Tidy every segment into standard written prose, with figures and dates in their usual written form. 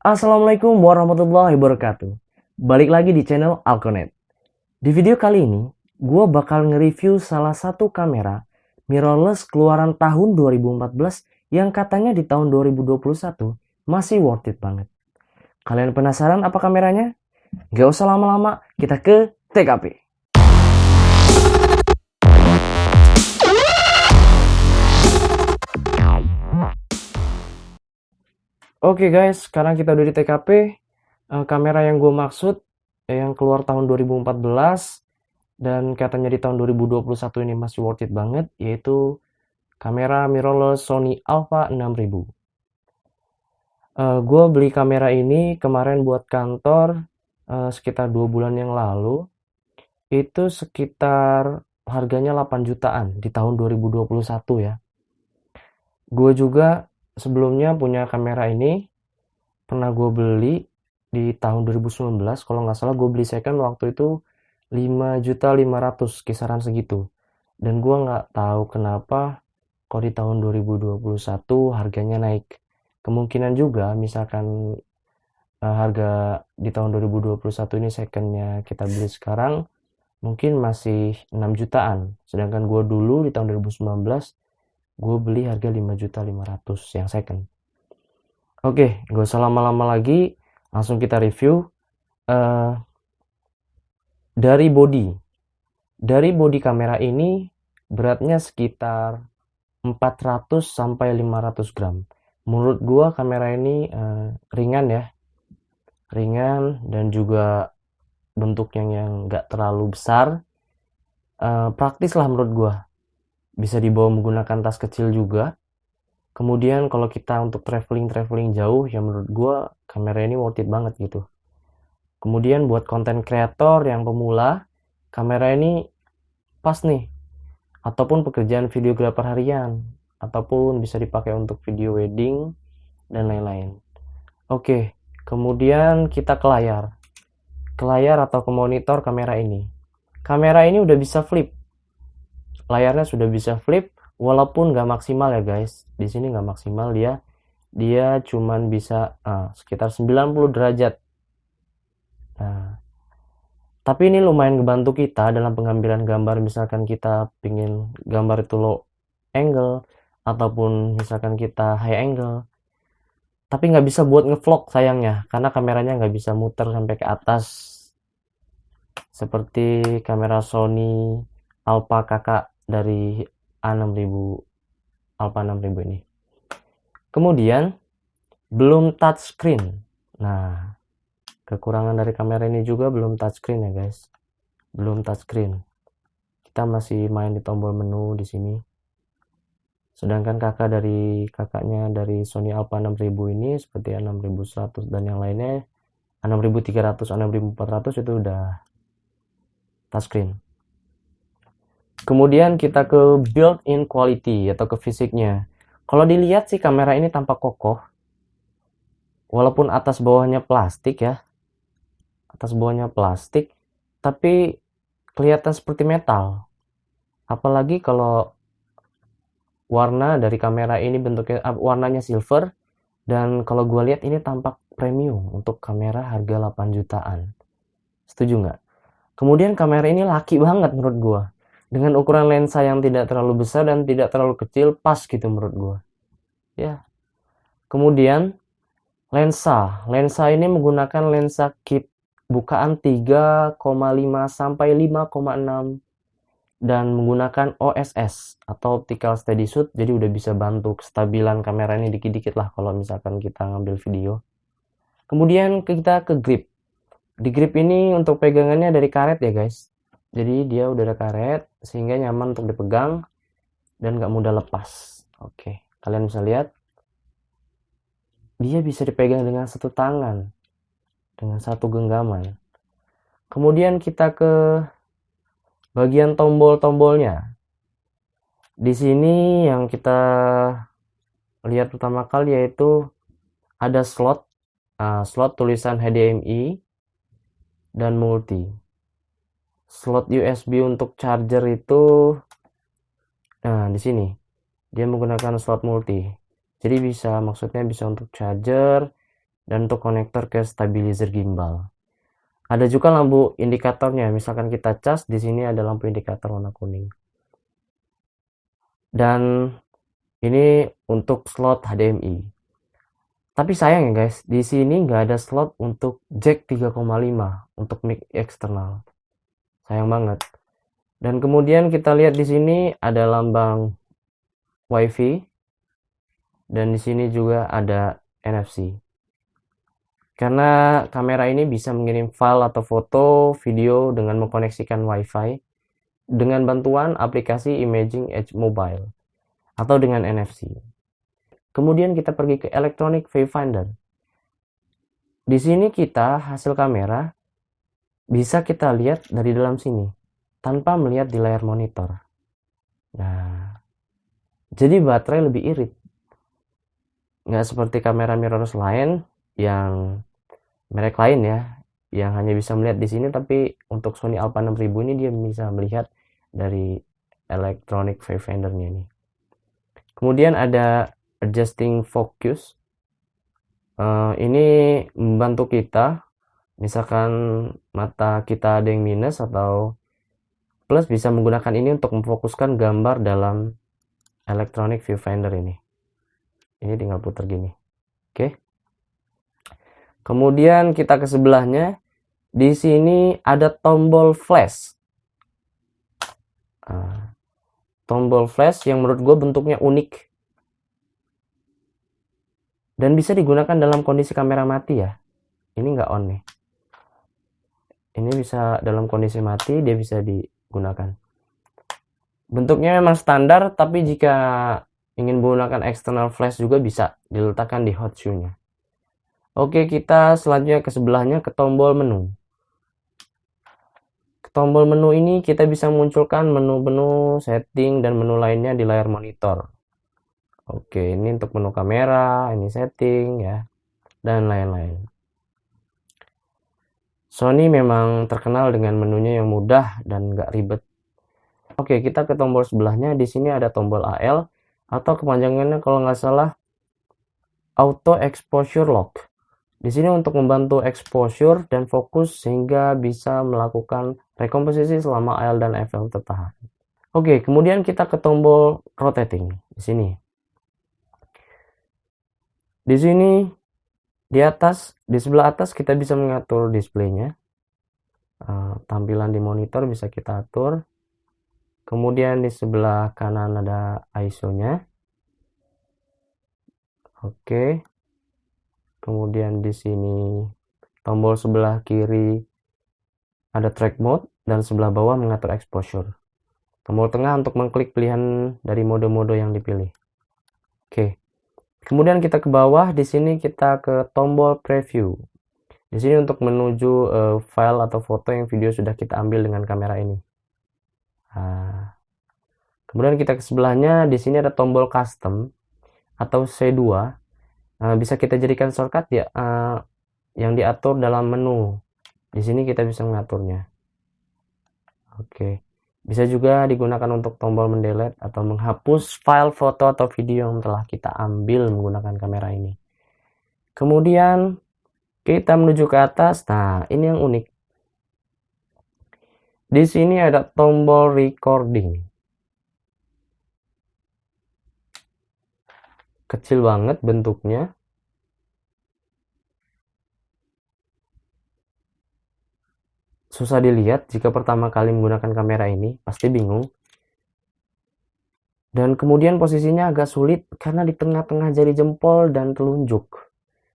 Assalamualaikum warahmatullahi wabarakatuh. Balik lagi di channel Alkonet. Di video kali ini, gue bakal nge-review salah satu kamera mirrorless keluaran tahun 2014 yang katanya di tahun 2021 masih worth it banget. Kalian penasaran apa kameranya? Gak usah lama-lama, kita ke TKP. Oke guys, sekarang kita udah di TKP. Kamera yang gue maksud yang keluar tahun 2014 dan katanya di tahun 2021 ini masih worth it banget, yaitu kamera mirrorless Sony Alpha 6000. Gue beli kamera ini kemarin buat kantor sekitar 2 bulan yang lalu. Itu sekitar harganya 8 jutaan di tahun 2021 ya. Gue juga sebelumnya punya kamera ini, pernah gue beli di tahun 2019, kalau nggak salah gue beli second waktu itu 5.500.000, kisaran segitu. Dan gue nggak tahu kenapa kok di tahun 2021 harganya naik. Kemungkinan juga misalkan harga di tahun 2021 ini secondnya kita beli sekarang mungkin masih 6 jutaan. Sedangkan gue dulu di tahun 2019 gue beli harga 5.500.000 yang second. Oke, gak usah lama-lama lagi, langsung kita review. Dari body kamera ini beratnya sekitar 400 sampai 500 gram. Menurut gua kamera ini ringan ya. Ringan dan juga bentuknya yang nggak terlalu besar. Praktis lah menurut gua. Bisa dibawa menggunakan tas kecil juga. Kemudian kalau kita untuk traveling jauh, ya menurut gua kamera ini worth it banget gitu. Kemudian buat konten kreator yang pemula, kamera ini pas nih. Ataupun pekerjaan videografer harian, ataupun bisa dipakai untuk video wedding dan lain-lain. Oke, kemudian kita ke layar atau ke monitor kamera ini. Kamera ini udah bisa flip, layarnya sudah bisa flip, walaupun nggak maksimal ya guys. Di sini nggak maksimal, dia cuman bisa sekitar 90 derajat. Nah, tapi ini lumayan ngebantu kita dalam pengambilan gambar. Misalkan kita pingin gambar itu low angle ataupun misalkan kita high angle, tapi nggak bisa buat ngevlog sayangnya karena kameranya nggak bisa muter sampai ke atas seperti kamera Sony Alpha kakak dari A6000 Alpha 6000 ini. Kemudian belum touchscreen. Nah, kekurangan dari kamera ini juga belum touchscreen ya guys. Belum touchscreen. Kita masih main di tombol menu di sini. Sedangkan kakaknya dari Sony Alpha 6000 ini seperti A6100 dan yang lainnya, A6300, A6400 itu udah touchscreen. Kemudian kita ke built-in quality atau ke fisiknya. Kalau dilihat sih kamera ini tampak kokoh. Walaupun atas bawahnya plastik ya. Atas bawahnya plastik, tapi kelihatan seperti metal. Apalagi kalau warna dari kamera ini bentuknya warnanya silver, dan kalau gue lihat ini tampak premium untuk kamera harga 8 jutaan. Setuju nggak? Kemudian kamera ini laki banget menurut gue. Dengan ukuran lensa yang tidak terlalu besar dan tidak terlalu kecil, pas gitu menurut gue. Ya. Kemudian lensa ini menggunakan lensa kit bukaan 3,5 sampai 5,6 dan menggunakan OSS atau optical steady shoot, jadi udah bisa bantu kestabilan kamera ini dikit-dikit lah kalau misalkan kita ngambil video. Kemudian kita ke grip. Di grip ini untuk pegangannya dari karet ya guys. Jadi dia udah ada karet sehingga nyaman untuk dipegang dan gak mudah lepas. Oke, kalian bisa lihat dia bisa dipegang dengan satu tangan, dengan satu genggaman. Kemudian kita ke bagian tombol-tombolnya. Di sini yang kita lihat pertama kali yaitu ada slot tulisan HDMI dan multi. Slot USB untuk charger itu, nah di sini dia menggunakan slot multi. Jadi maksudnya bisa untuk charger, dan untuk konektor ke stabilizer gimbal. Ada juga lampu indikatornya, misalkan kita cas, di sini ada lampu indikator warna kuning. Dan ini untuk slot HDMI. Tapi sayang ya guys, di sini nggak ada slot untuk jack 3,5 untuk mic eksternal. Sayang banget. Dan kemudian kita lihat di sini ada lambang WiFi dan di sini juga ada NFC. Karena kamera ini bisa mengirim file atau foto, video dengan mengkoneksikan WiFi dengan bantuan aplikasi Imaging Edge Mobile atau dengan NFC. Kemudian kita pergi ke Electronic Viewfinder. Di sini kita hasil kamera bisa kita lihat dari dalam sini tanpa melihat di layar monitor. Nah, jadi baterai lebih irit. Nggak seperti kamera mirrorless lain yang merek lain ya, yang hanya bisa melihat di sini, tapi untuk Sony Alpha 6000 ini dia bisa melihat dari electronic viewfinder-nya ini. Kemudian ada adjusting focus. Ini membantu kita, misalkan mata kita ada yang minus atau plus, bisa menggunakan ini untuk memfokuskan gambar dalam electronic viewfinder ini. Ini tinggal putar gini. Oke. Kemudian kita ke sebelahnya, di sini ada tombol flash. Tombol flash yang menurut gue bentuknya unik. Dan bisa digunakan dalam kondisi kamera mati ya. Ini nggak on nih. Ini bisa dalam kondisi mati, dia bisa digunakan. Bentuknya memang standar, tapi jika ingin menggunakan external flash juga bisa diletakkan di hot shoe-nya. Oke, kita selanjutnya ke sebelahnya, ke tombol menu. Ke tombol menu ini kita bisa munculkan menu-menu, setting, dan menu lainnya di layar monitor. Oke, ini untuk menu kamera, ini setting ya, dan lain-lain. Sony memang terkenal dengan menunya yang mudah dan nggak ribet. Oke, kita ke tombol sebelahnya. Di sini ada tombol AL, atau kepanjangannya kalau nggak salah Auto Exposure Lock. Di sini untuk membantu exposure dan fokus sehingga bisa melakukan rekomposisi selama AL dan FL tertahan. Oke, kemudian kita ke tombol rotating di sini. Di sini di atas, di sebelah atas kita bisa mengatur displaynya. Tampilan di monitor bisa kita atur. Kemudian di sebelah kanan ada ISO-nya. Oke. Kemudian di sini tombol sebelah kiri ada track mode dan sebelah bawah mengatur exposure. Tombol tengah untuk mengklik pilihan dari mode-mode yang dipilih. Oke. Kemudian kita ke bawah, di sini kita ke tombol preview. Di sini untuk menuju file atau foto yang video sudah kita ambil dengan kamera ini. Kemudian kita ke sebelahnya, di sini ada tombol custom atau C2. Bisa kita jadikan shortcut ya, yang diatur dalam menu. Di sini kita bisa mengaturnya. Oke, bisa juga digunakan untuk tombol mendelete atau menghapus file foto atau video yang telah kita ambil menggunakan kamera ini. Kemudian kita menuju ke atas. Nah, ini yang unik. Di sini ada tombol recording. Kecil banget bentuknya. Susah dilihat jika pertama kali menggunakan kamera ini, pasti bingung. Dan kemudian posisinya agak sulit karena di tengah-tengah jari jempol dan telunjuk.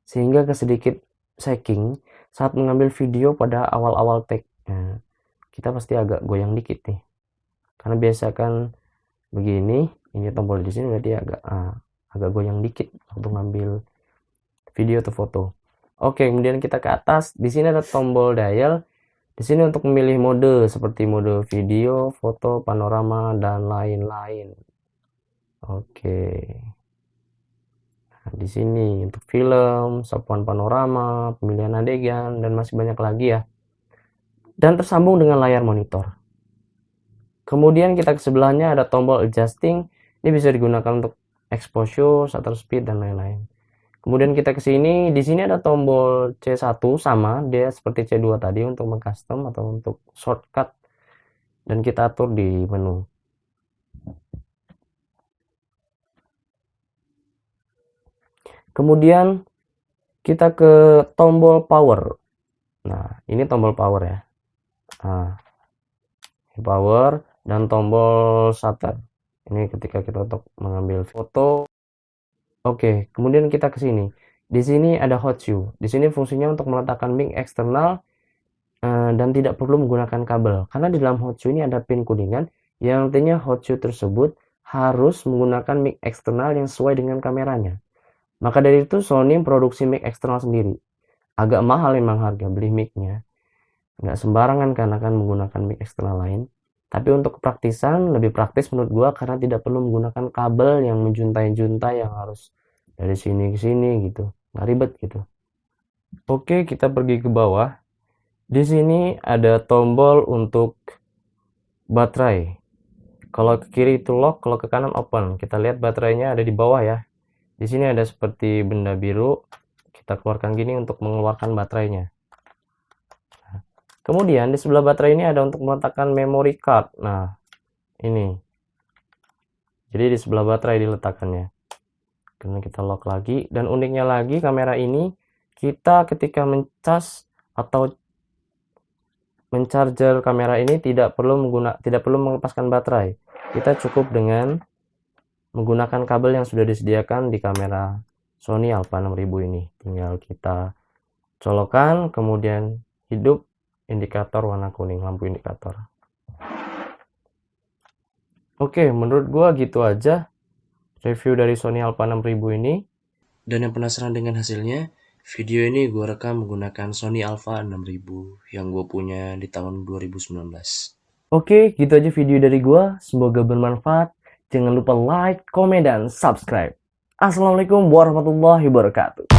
Sehingga sedikit shaking saat mengambil video pada awal-awal take. Nah, kita pasti agak goyang dikit nih. Karena biasa kan begini, ini tombol di sini berarti agak goyang dikit waktu ngambil video atau foto. Oke, kemudian kita ke atas. Di sini ada tombol dial. Di sini untuk memilih mode seperti mode video, foto, panorama, dan lain-lain. Oke. Nah, di sini untuk film, sapuan panorama, pemilihan adegan, dan masih banyak lagi ya. Dan tersambung dengan layar monitor. Kemudian kita ke sebelahnya ada tombol adjusting. Ini bisa digunakan untuk exposure, shutter speed, dan lain-lain. Kemudian kita ke sini, di sini ada tombol C1 sama, dia seperti C2 tadi untuk mengcustom atau untuk shortcut dan kita atur di menu. Kemudian kita ke tombol power. Nah, ini tombol power ya. Nah, power dan tombol shutter. Ini ketika kita untuk mengambil foto. Oke, kemudian kita ke sini. Di sini ada hot shoe. Di sini fungsinya untuk meletakkan mic eksternal dan tidak perlu menggunakan kabel. Karena di dalam hot shoe ini ada pin kuningan yang artinya hot shoe tersebut harus menggunakan mic eksternal yang sesuai dengan kameranya. Maka dari itu Sony produksi mic eksternal sendiri. Agak mahal memang harga beli mic-nya. Nggak sembarangan kan akan menggunakan mic eksternal lain. Tapi untuk kepraktisan lebih praktis menurut gua karena tidak perlu menggunakan kabel yang menjuntai-juntai yang harus dari sini ke sini gitu. Nggak ribet gitu. Oke, kita pergi ke bawah. Di sini ada tombol untuk baterai. Kalau ke kiri itu lock, kalau ke kanan open. Kita lihat baterainya ada di bawah ya. Di sini ada seperti benda biru. Kita keluarkan gini untuk mengeluarkan baterainya. Kemudian di sebelah baterai ini ada untuk meletakkan memory card. Nah, ini. Jadi di sebelah baterai diletakkannya. Kemudian kita lock lagi. Dan uniknya lagi kamera ini kita ketika mencas atau mencharger kamera ini tidak perlu melepaskan baterai. Kita cukup dengan menggunakan kabel yang sudah disediakan di kamera Sony Alpha 6000 ini. Tinggal kita colokan, kemudian hidup indikator warna kuning, lampu indikator. Oke, menurut gua gitu aja review dari Sony Alpha 6000 ini. Dan yang penasaran dengan hasilnya, video ini gue rekam menggunakan Sony Alpha 6000 yang gue punya di tahun 2019. Oke, gitu aja video dari gue. Semoga bermanfaat. Jangan lupa like, komen, dan subscribe. Assalamualaikum warahmatullahi wabarakatuh.